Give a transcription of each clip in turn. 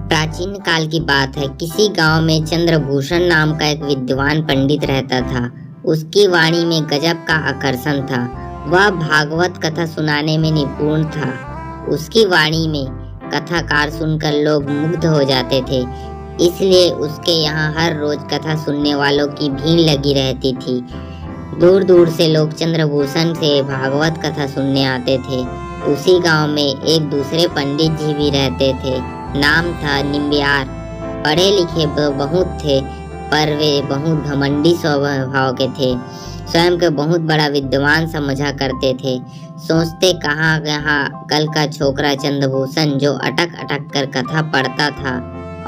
प्राचीन काल की बात है। किसी गांव में चंद्रभूषण नाम का एक विद्वान पंडित रहता था। उसकी वाणी में गजब का आकर्षण था। वह भागवत कथा सुनाने में निपुण था। उसकी वाणी में कथाकार सुनकर लोग मुग्ध हो जाते थे। इसलिए उसके यहाँ हर रोज कथा सुनने वालों की भीड़ लगी रहती थी। दूर दूर से लोग चंद्रभूषण से भागवत कथा सुनने आते थे। उसी गांव में एक दूसरे पंडित जी भी रहते थे। नाम था निम्बियार। पढ़े लिखे बहुत थे, पर वे बहुत घमंडी स्वभाव के थे। स्वयं को बहुत बड़ा विद्वान समझा करते थे। सोचते कहाँ कहाँ कल का छोकरा चंद्रभूषण जो अटक अटक कर कथा पढ़ता था,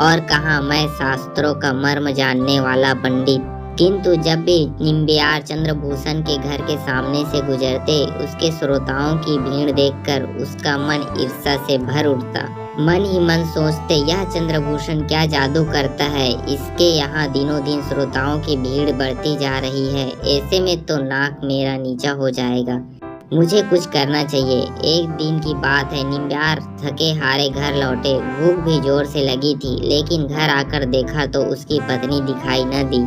और कहाँ मैं शास्त्रों का मर्म जानने वाला पंडित। किंतु जब भी निम्बियार चंद्रभूषण के घर के सामने से गुजरते, उसके श्रोताओं की भीड़ देखकर उसका मन ईर्ष्या से भर उठता। मन ही मन सोचते, यह चंद्रभूषण क्या जादू करता है। इसके यहाँ दिनों दिन श्रोताओं की भीड़ बढ़ती जा रही है। ऐसे में तो नाक मेरा नीचा हो जाएगा। मुझे कुछ करना चाहिए। एक दिन की बात है, निम्बियार थके हारे घर लौटे। भूख भी जोर से लगी थी, लेकिन घर आकर देखा तो उसकी पत्नी दिखाई न दी।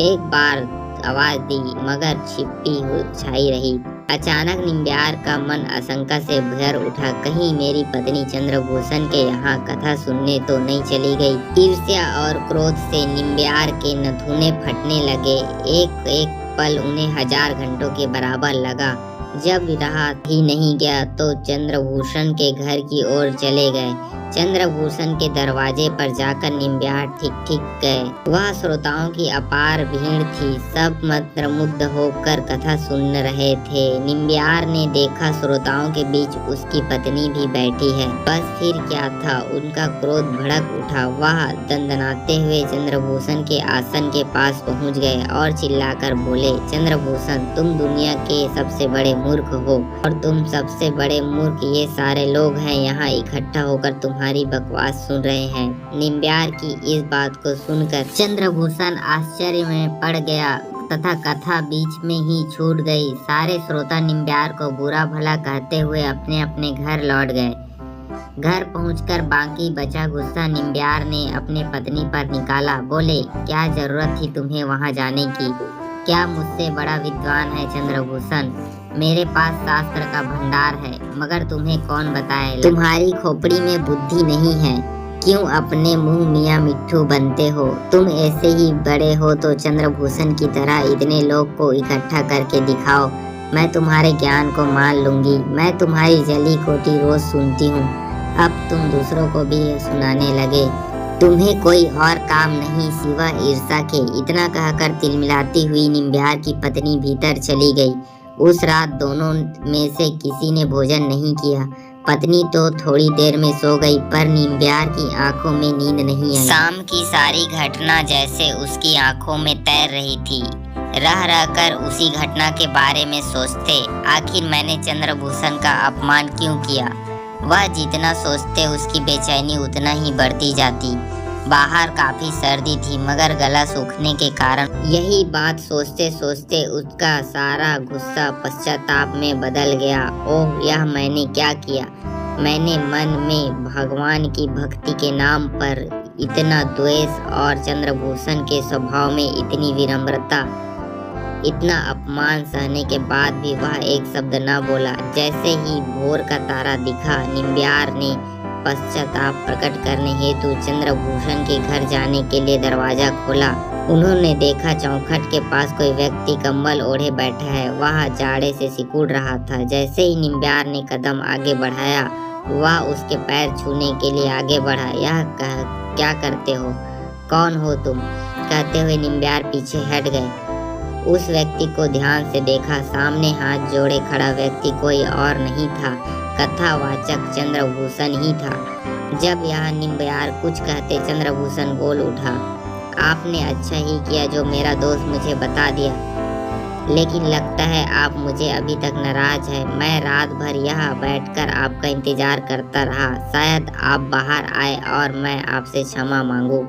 एक बार आवाज दी, मगर छिपी छाई रही। अचानक निम्बियार का मन आशंका से भर उठा। कहीं मेरी पत्नी चंद्रभूषण के यहाँ कथा सुनने तो नहीं चली गई। ईर्ष्या और क्रोध से निम्बियार के नथुने फटने लगे। एक एक पल उन्हें 1000 घंटों के बराबर लगा। जब रहा ही नहीं गया तो चंद्रभूषण के घर की ओर चले गए। चंद्रभूषण के दरवाजे पर जाकर निम्बियार ठीक ठीक गए। वह श्रोताओं की अपार भीड़ थी। सब मंत्रमुग्ध होकर कथा सुन रहे थे। निम्बियार ने देखा श्रोताओं के बीच उसकी पत्नी भी बैठी है। बस फिर क्या था, उनका क्रोध भड़क उठा। वह दंदनाते हुए चंद्रभूषण के आसन के पास पहुंच गए और चिल्लाकर बोले, चंद्रभूषण, तुम दुनिया के सबसे बड़े मूर्ख हो, और तुम सबसे बड़े मूर्ख ये सारे लोग हैं यहाँ इकट्ठा होकर तुम्हारी बकवास सुन रहे हैं। निम्बियार की इस बात को सुनकर चंद्रभूषण आश्चर्य में पड़ गया तथा कथा बीच में ही छूट गई। सारे श्रोता निम्बियार को बुरा भला कहते हुए अपने अपने घर लौट गए। घर पहुंचकर बाकी बचा गुस्सा निम्बियार ने अपने पत्नी पर निकाला। बोले, क्या जरूरत थी तुम्हें वहां जाने की? क्या मुझसे बड़ा विद्वान है चंद्रभूषण? मेरे पास शास्त्र का भंडार है, मगर तुम्हें कौन बताए? तुम्हारी खोपड़ी में बुद्धि नहीं है। क्यों अपने मुंह मियाँ मिट्ठू बनते हो? तुम ऐसे ही बड़े हो तो चंद्रभूषण की तरह इतने लोग को इकट्ठा करके दिखाओ। मैं तुम्हारे ज्ञान को मान लूंगी। मैं तुम्हारी जली कोटी रोज सुनती हूँ, अब तुम दूसरों को भी सुनाने लगे। तुम्हें कोई और काम नहीं सिवा ईर्ष्या के। इतना कहकर तिलमिलाती हुई निम्बियार की पत्नी भीतर चली गई। उस रात दोनों में से किसी ने भोजन नहीं किया। पत्नी तो थोड़ी देर में सो गई, पर निम्बियार की आंखों में नींद नहीं आई। शाम की सारी घटना जैसे उसकी आंखों में तैर रही थी। रह रहकर उसी घटना के बारे में सोचते, आखिर मैंने चंद्रभूषण का अपमान क्यों किया? वह जितना सोचते उसकी बेचैनी उतना ही बढ़ती जाती। बाहर काफी सर्दी थी, मगर गला सूखने के कारण यही बात सोचते सोचते उसका सारा गुस्सा पश्चाताप में बदल गया। ओह, यह मैंने क्या किया? मैंने मन में भगवान की भक्ति के नाम पर इतना द्वेष, और चंद्रभूषण के स्वभाव में इतनी विनम्रता। इतना अपमान सहने के बाद भी वह एक शब्द न बोला। जैसे ही भोर का तारा दिखा, निम्बियार ने पश्चाताप प्रकट करने हेतु चंद्रभूषण के घर जाने के लिए दरवाजा खोला। उन्होंने देखा चौखट के पास कोई व्यक्ति कंबल ओढ़े बैठा है। वह जाड़े से सिकुड़ रहा था। जैसे ही निम्बियार ने कदम आगे बढ़ाया, वह उसके पैर छूने के लिए आगे बढ़ा। यह क्या करते हो? कौन हो तुम? कहते हुए निम्बियार पीछे हट गए। उस व्यक्ति को ध्यान से देखा। सामने हाथ जोड़े खड़ा व्यक्ति कोई और नहीं था, कथावाचक चंद्रभूषण ही था। जब यह निम्बियार कुछ कहते, चंद्रभूषण बोल उठा, आपने अच्छा ही किया जो मेरा दोस्त मुझे बता दिया, लेकिन लगता है आप मुझे अभी तक नाराज है। मैं रात भर यहाँ बैठकर आपका इंतजार करता रहा। शायद आप बाहर आए और मैं आपसे क्षमा मांगू।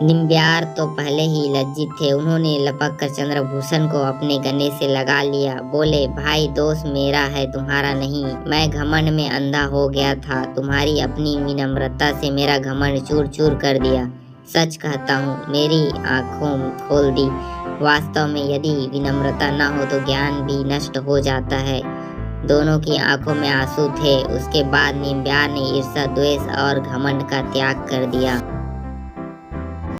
निम्ब्यार तो पहले ही लज्जित थे। उन्होंने लपक कर चंद्रभूषण को अपने गले से लगा लिया। बोले, भाई दोष मेरा है, तुम्हारा नहीं। मैं घमंड में अंधा हो गया था। तुम्हारी अपनी विनम्रता से मेरा घमंड चूर चूर कर दिया। सच कहता हूँ, मेरी आंखों खोल दी। वास्तव में यदि विनम्रता न हो तो ज्ञान भी नष्ट हो जाता है। दोनों की आंखों में आंसू थे। उसके बाद निम्ब्यार ने ईर्ष्या, द्वेष और घमंड का त्याग कर दिया।